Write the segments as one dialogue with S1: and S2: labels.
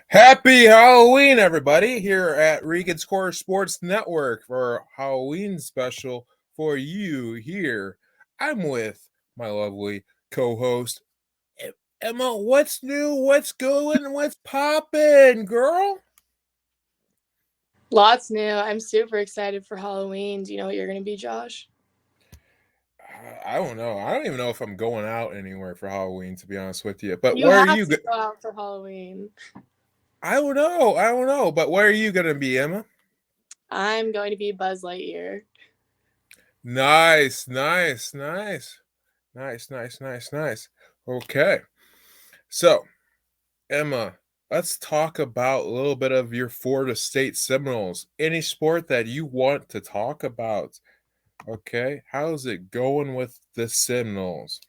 S1: Happy Halloween, everybody, here at Regan's Core Sports Network for Halloween special for you here. I'm with my lovely co-host, Emma. What's new? What's going? What's poppin', girl?
S2: Lots new. I'm super excited for Halloween. Do you know what you're going to be, Josh?
S1: I don't know. I don't even know if I'm going out anywhere for Halloween, to be honest with you. But
S2: You
S1: where are
S2: have
S1: you?
S2: to go out for Halloween.
S1: I don't know. I don't know. But where are you going to be, Emma?
S2: I'm going to be Buzz Lightyear.
S1: Nice, nice, nice. Nice, nice, nice, nice. Okay. So, Emma, let's talk about a little bit of your Florida State Seminoles. Any sport that you want to talk about. Okay. How's it going with the Seminoles?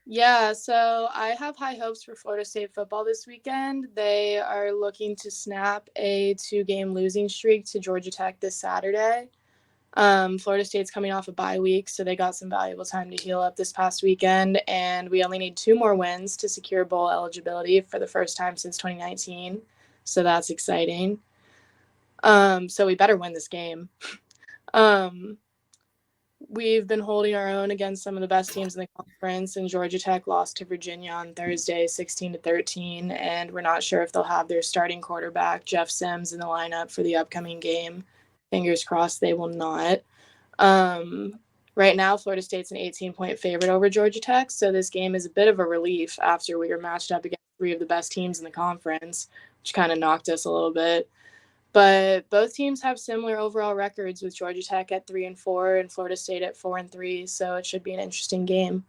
S2: Yeah, so I have high hopes for Florida State football this weekend. They are looking to snap a 2-game losing streak to Georgia Tech this Saturday. Florida State's coming off a bye week, so they got some valuable time to heal up this past weekend, and we only need 2 more wins to secure bowl eligibility for the first time since 2019. So that's exciting. So we better win this game. Um, we've been holding our own against some of the best teams in the conference, and Georgia Tech lost to Virginia on Thursday, 16-13, and we're not sure if they'll have their starting quarterback Jeff Sims in the lineup for the upcoming game. Fingers crossed they will not. Um, right now, Florida State's an 18-point favorite over Georgia Tech, so this game is a bit of a relief after we were matched up against 3 of the best teams in the conference, which kind of knocked us a little bit. But both teams have similar overall records, with Georgia Tech at 3-4 and Florida State at 4-3. So it should be an interesting game.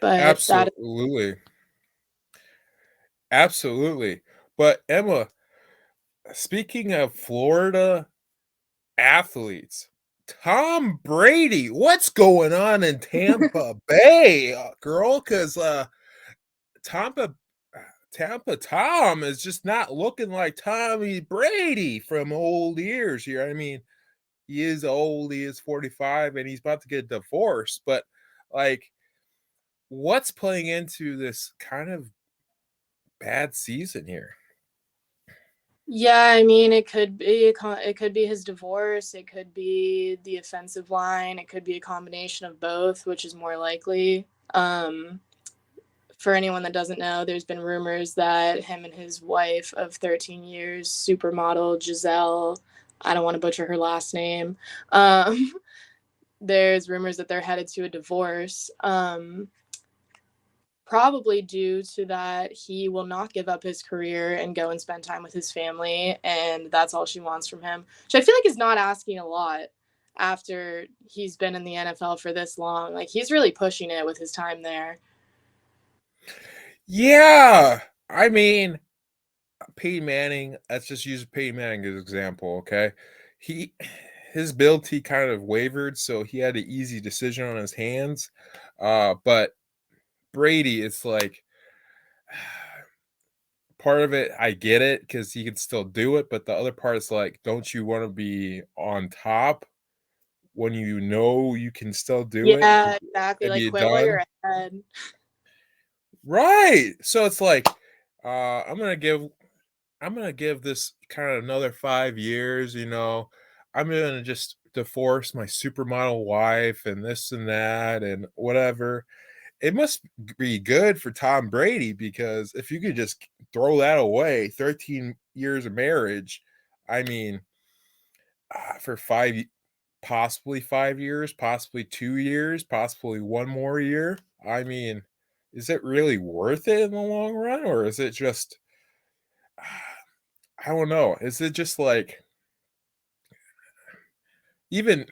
S2: But that
S1: Absolutely. Absolutely. But, Emma, speaking of Florida athletes, Tom Brady, what's going on in Tampa Bay, girl? Because Tampa Tampa Tom is just not looking like Tommy Brady from old years here. I mean, he is old, he is 45, and he's about to get divorced. But like, what's playing into this kind of bad season here?
S2: yeah, I mean, it could be his divorce, it could be the offensive line, it could be a combination of both, which is more likely. For anyone that doesn't know, there's been rumors that him and his wife of 13 years, supermodel Giselle, I don't want to butcher her last name. Um, there's rumors that they're headed to a divorce. Probably due to that he will not give up his career and go and spend time with his family, and that's all she wants from him, which I feel like is not asking a lot after he's been in the NFL for this long. Like, he's really pushing it with his time there.
S1: Yeah, I mean, Peyton Manning. Let's just use Peyton Manning as an example. Okay, he his ability kind of wavered, so he had an easy decision on his hands. But Brady, it's like part of it, I get it because he can still do it, but the other part is like, don't you want to be on top when you know you can still do it?
S2: Yeah, exactly.
S1: Have
S2: Like,
S1: you
S2: quit while
S1: done
S2: you're ahead.
S1: right? So it's like, uh, I'm gonna give I'm gonna give this kind of another 5 years. I'm gonna just divorce my supermodel wife and this and that and whatever. It must be good for Tom Brady because if you could just throw that away, 13 years of marriage, I mean, for possibly 5 years, possibly 2 years, possibly one more year. I mean, is it really worth it in the long run, or is it just, I don't know, is it just like, even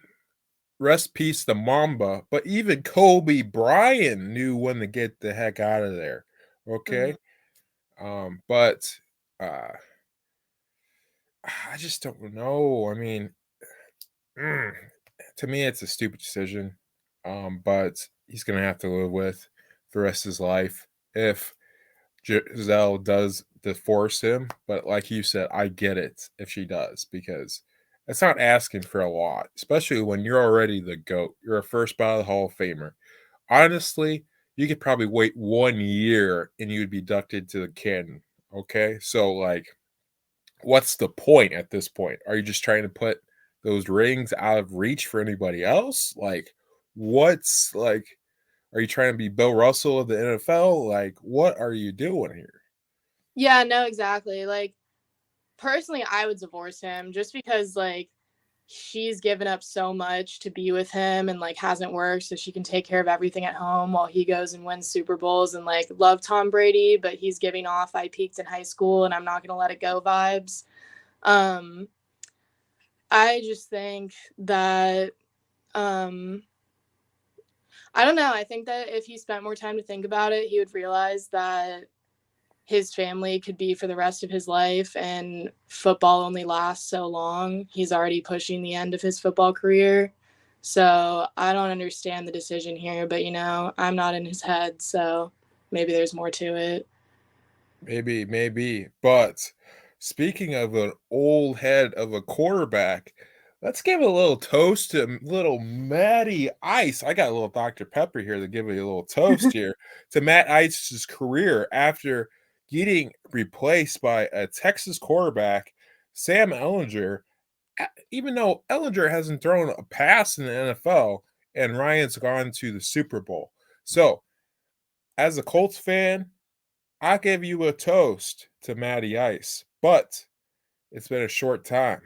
S1: rest peace the Mamba, but even Kobe Bryant knew when to get the heck out of there.
S2: Mhm.
S1: Okay. But uh, I just don't know. I mean, mm, to me, it's a stupid decision. But he's gonna have to live with the rest of his life if Giselle does divorce him. But like you said, I get it if she does because it's not asking for a lot, especially when you're already the GOAT. You're a first ballot Hall of Famer. Honestly, you could probably wait 1 year and you'd be inducted to the canon. Okay, so like, what's the point at this point? Are you just trying to put those rings out of reach for anybody else? Like, what's like? Are you trying to be Bill Russell of the NFL? Like, what are you doing here?
S2: Yeah, no, exactly. Like, personally, I would divorce him just because, like, she's given up so much to be with him and, like, hasn't worked so she can take care of everything at home while he goes and wins Super Bowls and, like, love Tom Brady, but he's giving off I peaked in high school and I'm not going to let it go vibes. Um, I just think that, um, I don't know. I think that if he spent more time to think about it, he would realize that his family could be for the rest of his life and football only lasts so long. He's already pushing the end of his football career. So I don't understand the decision here, but I'm not in his head, so maybe there's more to it.
S1: Maybe, maybe. But speaking of an old head of a quarterback, let's give a little toast to little Matty Ice. I got a little Dr. Pepper here to give you a little toast here to Matt Ice's career after getting replaced by a Texas quarterback, Sam Ehlinger. Even though Ehlinger hasn't thrown a pass in the NFL and Ryan's gone to the Super Bowl. So, as a Colts fan, I give you a toast to Matty Ice, but it's been a short time.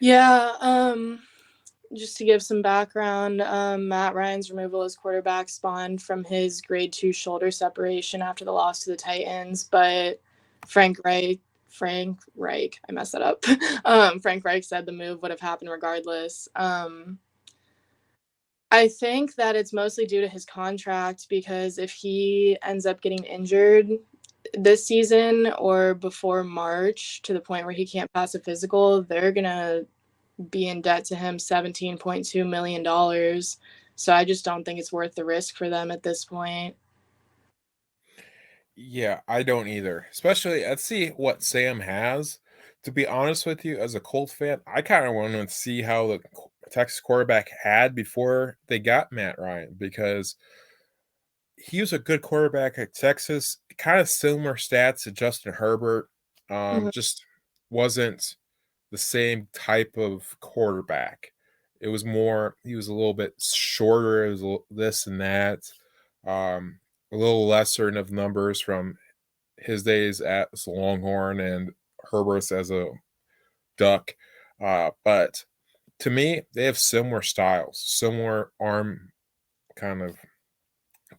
S2: Yeah, just to give some background, Matt Ryan's removal as quarterback spawned from his grade 2 shoulder separation after the loss to the Titans, but Frank Reich, I messed that up. Frank Reich said the move would have happened regardless. I think that it's mostly due to his contract because if he ends up getting injured this season or before March to the point where he can't pass a physical, they're going to be in debt to him $17.2 million. So I just don't think it's worth the risk for them at this point.
S1: Yeah, I don't either. Especially, let's see what Sam has. To be honest with you, as a Colts fan, I kind of want to see how the Texas quarterback had before they got Matt Ryan because he was a good quarterback at Texas. Kind of similar stats to Justin Herbert.
S2: Mhm.
S1: Just wasn't the same type of quarterback. It was more, he was a little bit shorter. It was this and that. A little lesser of numbers from his days as a Longhorn and Herbert's as a Duck. But to me, they have similar styles, similar arm kind of,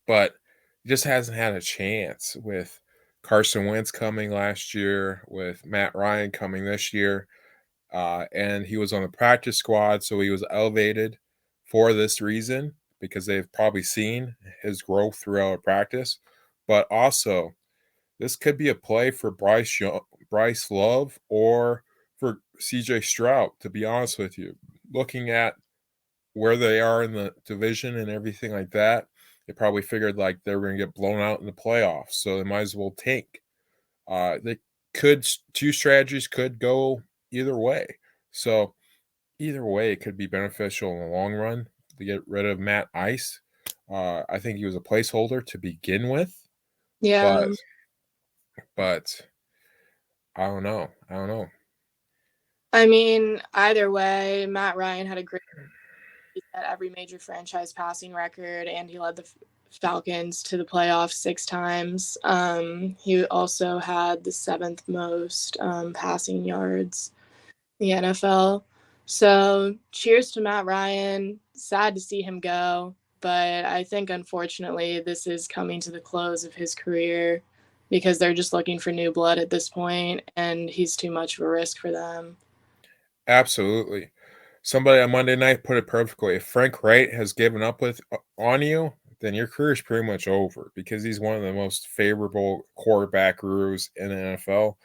S1: but he just hasn't had a chance with Carson Wentz coming last year, with Matt Ryan coming this year. And he was on the practice squad, so he was elevated for this reason because they've probably seen his growth throughout practice. But also, this could be a play for Bryce Love or for CJ Stroud, to be honest with you. Looking at where they are in the division and everything like that, they probably figured like they were going to get blown out in the playoffs, so they might as well tank. They could two strategies could go either way. So either way, it could be beneficial in the long run to get rid of Matt Ice. I think he was a placeholder to begin with, but
S2: Yeah.
S1: but I don't know. I don't know.
S2: I mean, either way, Matt Ryan had a great he set every major franchise passing record, and he led the Falcons to the playoffs 6 times. He also had the seventh most passing yards in the NFL. So, cheers to Matt Ryan. Sad to see him go, but I think unfortunately this is coming to the close of his career because they're just looking for new blood at this point, and he's too much of a risk for them.
S1: Absolutely. Somebody on Monday night put it perfectly. If Frank Wright has given up with on you, then your career is pretty much over because he's one of the most favorable quarterback gurus in the NFL.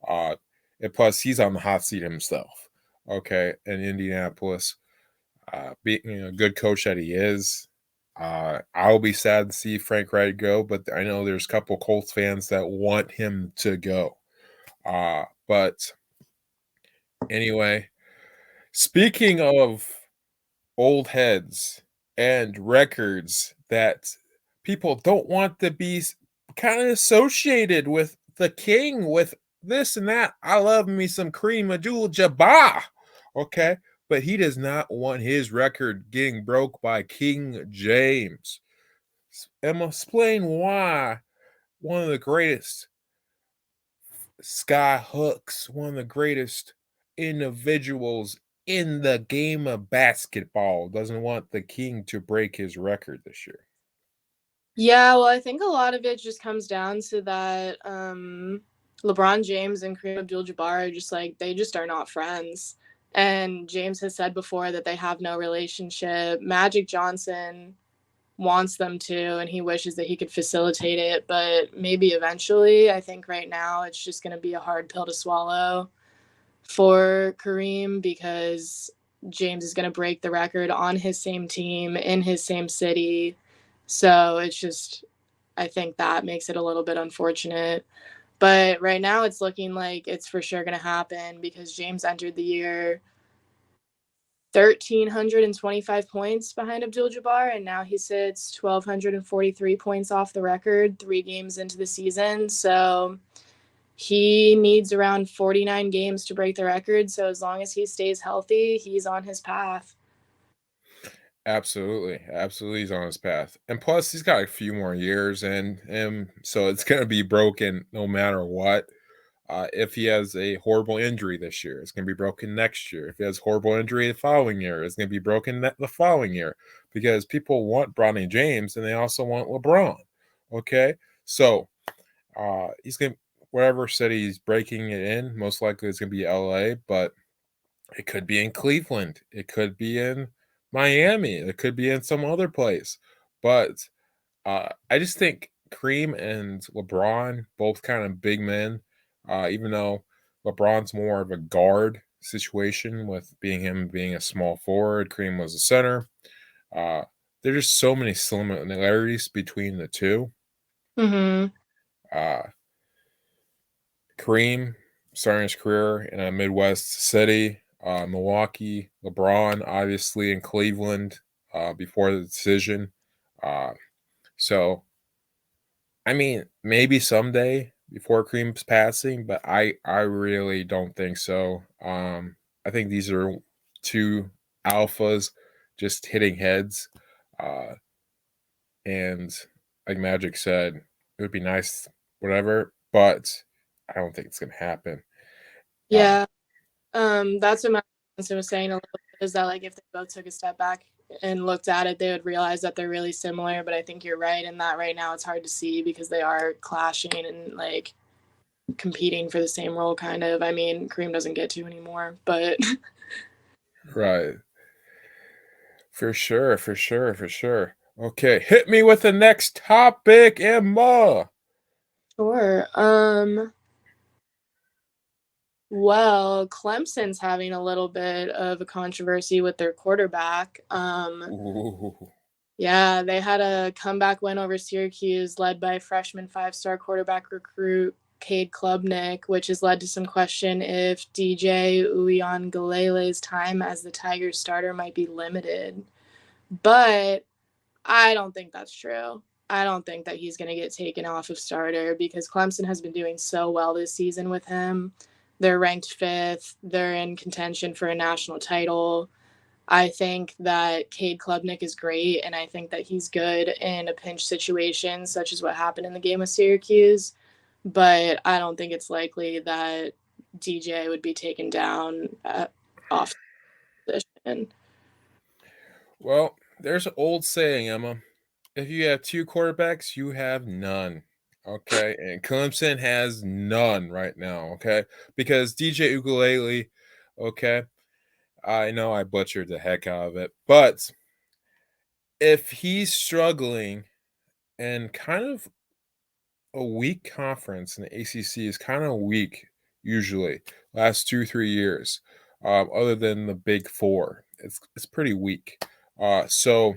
S1: Uh, and plus, he's on the hot seat himself. Okay, in Indianapolis, being a good coach that he is, I'll be sad to see Frank Wright go, but I know there's a couple Colts fans that want him to go. But anyway, speaking of old heads and records that people don't want to be kind of associated with the king, with this and that. I love me some Kareem Abdul-Jabbar, okay? But he does not want his record getting broke by King James. Emma, explain why one of the greatest sky hooks, one of the greatest individuals in the game of basketball, doesn't want the king to break his record this year.
S2: Yeah, well, I think a lot of it just comes down to that LeBron James and Kareem Abdul-Jabbar are just like they just are not friends. And James has said before that they have no relationship. Magic Johnson wants them to, and he wishes that he could facilitate it, but maybe eventually. I think right now it's just going to be a hard pill to swallow for Kareem because James is going to break the record on his same team in his same city. So it's just, I think that makes it a little bit unfortunate. But right now it's looking like it's for sure going to happen because James entered the year 1,325 points behind Abdul-Jabbar, and now he sits 1,243 points off the record 3 games into the season. So he needs around 49 games to break the record. So as long as he stays healthy, he's on his path.
S1: Absolutely, absolutely, he's on his path, and plus he's got a few more years in him, so it's going to be broken no matter what. If he has a horrible injury this year, it's going to be broken next year. If he has horrible injury the following year, it's going to be broken the following year because people want Bronny James and they also want LeBron. Okay, so he's going to wherever city he's breaking it in. Most likely it's going to be LA, but it could be in Cleveland. It could be in Miami. It could be in some other place. But I just think Kareem and LeBron, both kind of big men, even though LeBron's more of a guard situation with being him being a small forward, Kareem was a center. Uh, there's just so many similarities between the two.
S2: Mm-hmm.
S1: Uh, Kareem starting his career in a Midwest city, Milwaukee, LeBron obviously in Cleveland before the decision. Uh, so I mean, maybe someday before Kareem's passing, but I really don't think so. I think these are two alphas just hitting heads, uh, and like Magic said, it would be nice, whatever, but I don't think it's gonna happen. Uh,
S2: Yeah. That's what my husband was saying a little bit is that like if they both took a step back and looked at it, they would realize that they're really similar. But I think you're right in that right now it's hard to see because they are clashing and like competing for the same role kind of. I mean, Kareem doesn't get to anymore, but
S1: right, for sure, for sure, for sure. Okay, hit me with the next topic, Emma.
S2: sure. Well, Clemson's having a little bit of a controversy with their quarterback.
S1: Ooh.
S2: Yeah, they had a comeback win over Syracuse led by freshman 5-star quarterback recruit Cade Klubnik, which has led to some question if DJ Uiagalelei's time as the Tigers starter might be limited. But I don't think that's true. I don't think that he's going to get taken off of starter because Clemson has been doing so well this season with him. They're ranked fifth. They're in contention for a national title. I think that Cade Klubnik is great, and I think that he's good in a pinch situation, such as what happened in the game with Syracuse. But I don't think it's likely that DJ would be taken down off position.
S1: Well, there's an old saying, Emma. If you have two quarterbacks, you have none. Okay, and Clemson has none right now. Okay, because DJ Ukulele. Okay, I know I butchered the heck out of it, but if he's struggling and kind of a weak conference, and the ACC is kind of weak usually last 2 3 years, other than the Big Four, it's pretty weak. So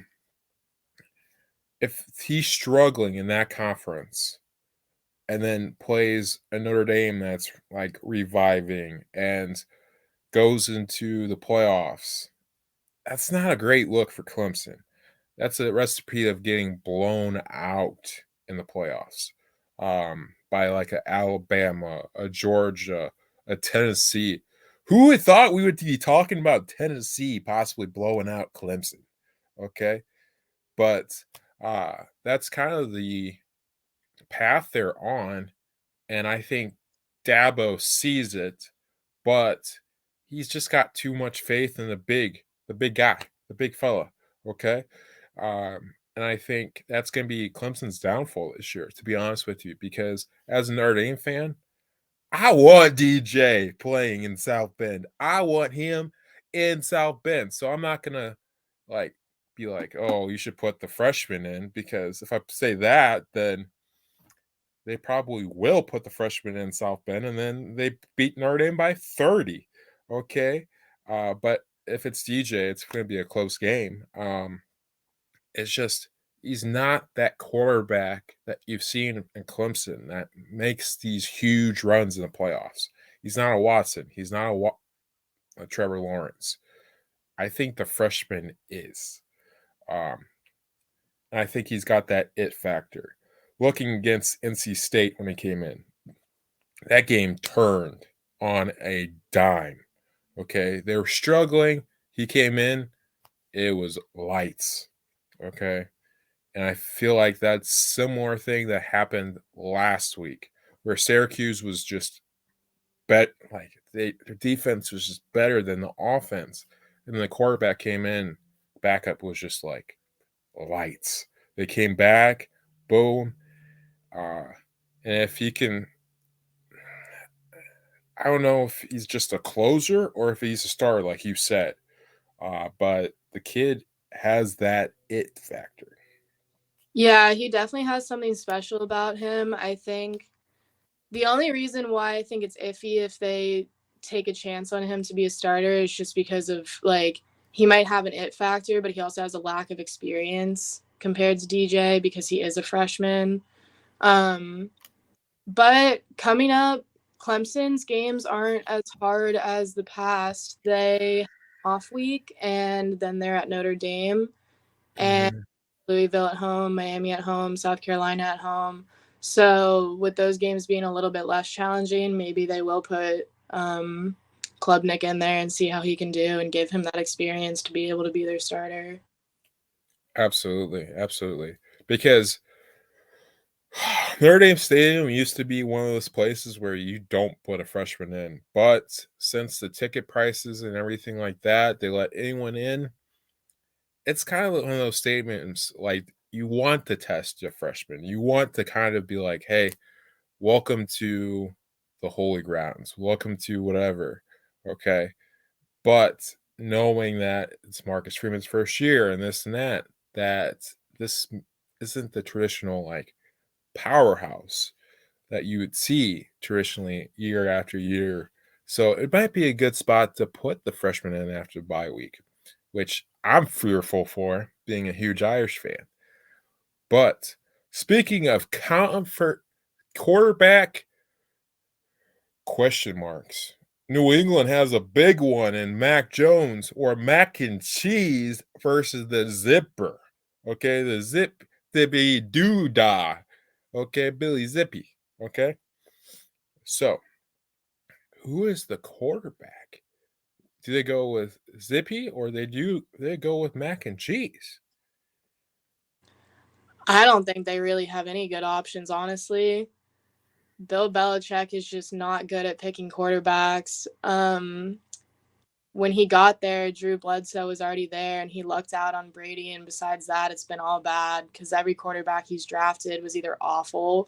S1: if he's struggling in that conference and then plays a Notre Dame that's like reviving and goes into the playoffs, that's not a great look for Clemson. That's a recipe of getting blown out in the playoffs by like a Alabama, a Georgia, a Tennessee. Who would thought we would be talking about Tennessee possibly blowing out Clemson? Okay, but that's kind of the path they're on, and I think Dabo sees it, but he's just got too much faith in the big guy, the big fella. Okay, and I think that's going to be Clemson's downfall this year. To be honest with you, because as a Notre Dame fan, I want DJ playing in South Bend. I want him in South Bend. So I'm not gonna like be like, oh, you should put the freshman in, because if I say that, then they probably will put the freshman in South Bend, and then they beat Notre Dame by 30. Okay. But if it's DJ, it's going to be a close game. It's just he's not that quarterback that you've seen in Clemson that makes these huge runs in the playoffs. He's not a Watson. He's not a Trevor Lawrence. I think the freshman is. Um, and I think he's got that it factor. Looking against NC State when he came in, that game turned on a dime. Okay. They were struggling. He came in, it was lights. Okay. And I feel like that's similar thing that happened last week, where Syracuse was just their defense was just better than the offense. And then the quarterback came in, backup was just like lights. They came back, boom. Uh, and if he can, I don't know if he's just a closer or if he's a starter, like you said. But the kid has that it factor.
S2: Yeah, he definitely has something special about him. I think the only reason why I think it's iffy if they take a chance on him to be a starter is just because of like he might have an it factor, but he also has a lack of experience compared to DJ because he is a freshman. Um, but coming up, Clemson's games aren't as hard as the past. They off week and then they're at Notre Dame and
S1: Mm-hmm.
S2: Louisville at home, Miami at home, South Carolina at home. So with those games being a little bit less challenging, maybe they will put Klubnik in there and see how he can do and give him that experience to be able to be their starter.
S1: Absolutely, absolutely. Because Notre Dame Stadium used to be one of those places where you don't put a freshman in, but since the ticket prices and everything like that, they let anyone in. It's kind of one of those statements like you want to test your freshman. You want to kind of be like, hey, welcome to the holy grounds, welcome to whatever. Okay. But knowing that it's Marcus Freeman's first year and this and that this isn't the traditional like powerhouse that you would see traditionally year after year. So it might be a good spot to put the freshman in after bye week, which I'm fearful for, being a huge Irish fan. But speaking of comfort quarterback question marks, New England has a big one in Mac Jones or mac and cheese versus the zipper. Okay, the zip dippy doo dah. Okay, Billy Zippy. Okay, so who is the quarterback? Do they go with Zippy or they go with mac and cheese?
S2: I don't think they really have any good options, honestly. Bill Belichick is just not good at picking quarterbacks. When he got there, Drew Bledsoe was already there and he lucked out on Brady. And besides that, it's been all bad because every quarterback he's drafted was either awful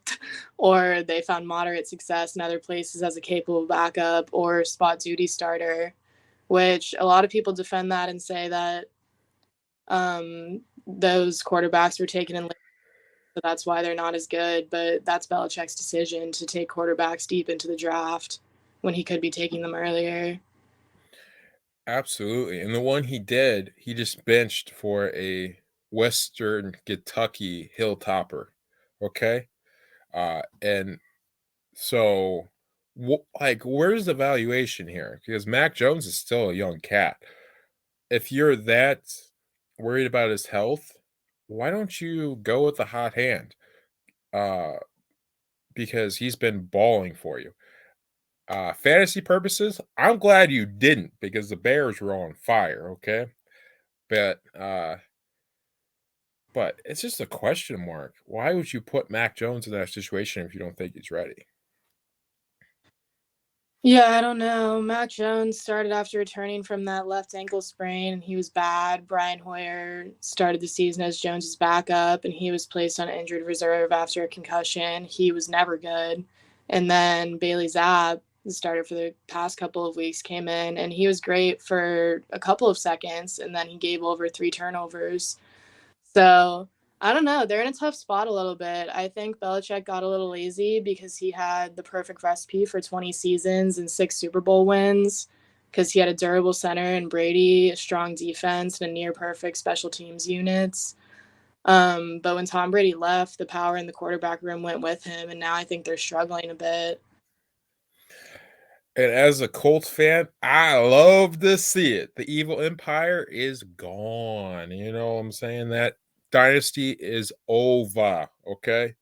S2: or they found moderate success in other places as a capable backup or spot duty starter, which a lot of people defend that and say that those quarterbacks were taken in late. So that's why they're not as good. But that's Belichick's decision to take quarterbacks deep into the draft when he could be taking them earlier.
S1: Absolutely. And the one he did, he just benched for a Western Kentucky hilltopper. Okay. And so, like, where's the valuation here? Because Mac Jones is still a young cat. If you're that worried about his health, why don't you go with the hot hand? Uh, because he's been balling for you. Fantasy purposes, I'm glad you didn't because the Bears were on fire, okay? But but it's just a question mark. Why would you put Mac Jones in that situation if you don't think he's ready?
S2: Yeah, I don't know. Matt Jones started after returning from that left ankle sprain, and he was bad. Brian Hoyer started the season as Jones's backup, and he was placed on injured reserve after a concussion. He was never good. And then Bailey Zappe, the starter for the past couple of weeks, came in, and he was great for a couple of seconds, and then he gave over 3 turnovers. So I don't know. They're in a tough spot a little bit. I think Belichick got a little lazy because he had the perfect recipe for 20 seasons and 6 Super Bowl wins because he had a durable center and Brady, a strong defense, and a near perfect special teams units. But when Tom Brady left, the power in the quarterback room went with him, and now I think they're struggling a bit.
S1: And as a Colts fan, I love to see it. The evil empire is gone. You know what I'm saying? That dynasty is over. Okay.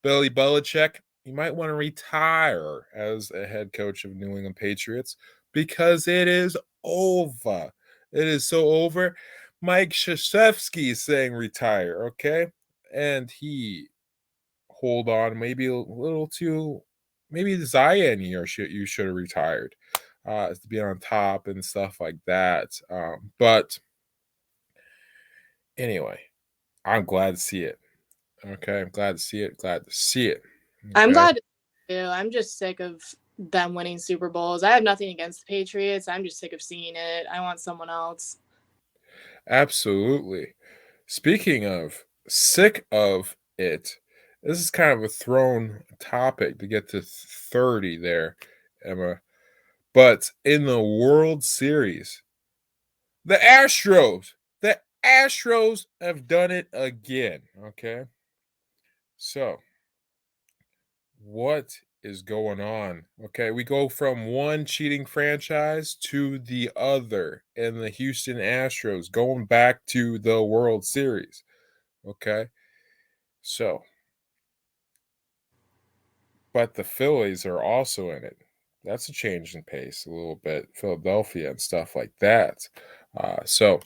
S1: Billy Belichick, you might want to retire as a head coach of New England Patriots because it is over. It is so over. Mike Krzyzewski is saying retire. Okay. And he hold on maybe a little too maybe the Zayn year you should have retired to be on top and stuff like that. But anyway, I'm glad to see it. Okay, I'm glad to see it. Glad to see it.
S2: I'm
S1: Okay,
S2: glad to see it too. I'm just sick of them winning Super Bowls. I have nothing against the Patriots. I'm just sick of seeing it. I want someone else.
S1: absolutely. Speaking of sick of it, this is kind of a thrown topic to get to 30 there, Emma. But in the World Series, The Astros. The Astros have done it again. Okay. So, what is going on? Okay. We go from one cheating franchise to the other, and the Houston Astros going back to the World Series. Okay. So, but the Phillies are also in it. That's a change in pace a little bit. Philadelphia and stuff like that. So,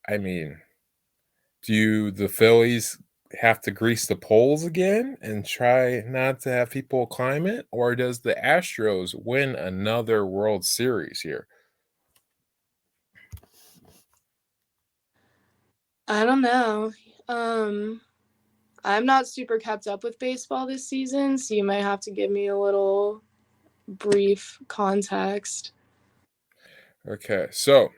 S1: I mean, do the Phillies have to grease the poles again and try not to have people climb it? Or does the Astros win another World Series here?
S2: I don't know. Um, I'm not super kept up with baseball this season, so you might have to give me a little brief context.
S1: Okay, so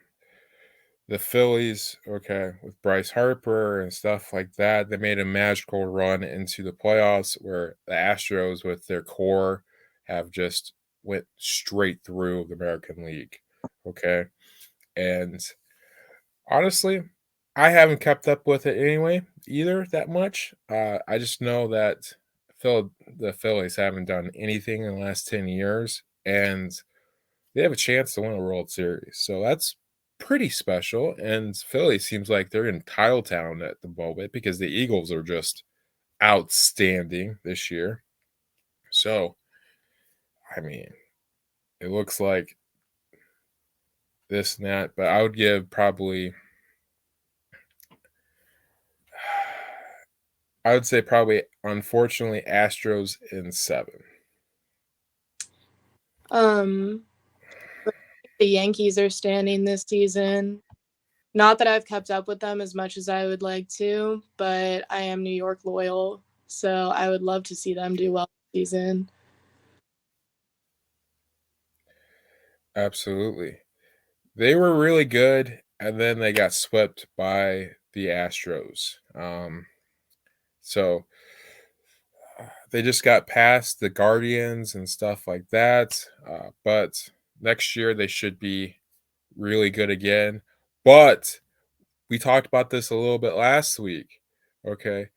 S1: the Phillies, okay, with Bryce Harper and stuff like that, they made a magical run into the playoffs where the Astros, with their core, have just went straight through the American League. Okay, and honestly, I haven't kept up with it anyway either that much. I just know that the Phillies haven't done anything in the last 10 years, and they have a chance to win a World Series. So that's pretty special. And Philly seems like they're in Tile Town at the moment because the Eagles are just outstanding this year. So, I mean, it looks like this and that, but I would give probably I would say probably, unfortunately, Astros in 7.
S2: Um, the Yankees are standing this season. Not that I've kept up with them as much as I would like to, but I am New York loyal, so I would love to see them do well this season.
S1: Absolutely. They were really good, and then they got swept by the Astros. So they just got past the Guardians and stuff like that. But next year they should be really good again. But we talked about this a little bit last week. Okay.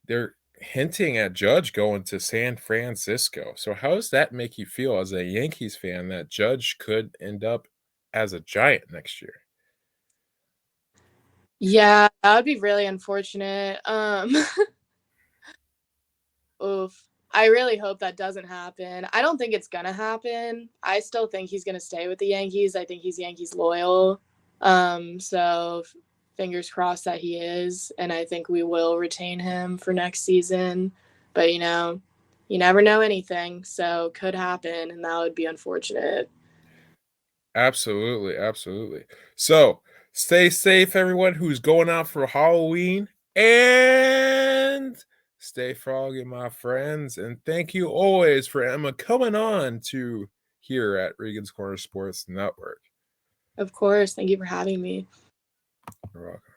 S1: They're hinting at Judge going to San Francisco. So how does that make you feel as a Yankees fan that Judge could end up as a Giant next year?
S2: Yeah, that would be really unfortunate. Oof. I really hope that doesn't happen. I don't think it's gonna happen. I still think he's gonna stay with the Yankees. I think he's Yankees loyal. So fingers crossed that he is, and I think we will retain him for next season. But you never know anything, so could happen, and that would be unfortunate.
S1: Absolutely, absolutely. So stay safe, everyone who's going out for Halloween, and stay froggy, my friends. And thank you always for Emma coming on to here at Regan's Corner Sports Network.
S2: Of course. Thank you for having me.
S1: You're welcome.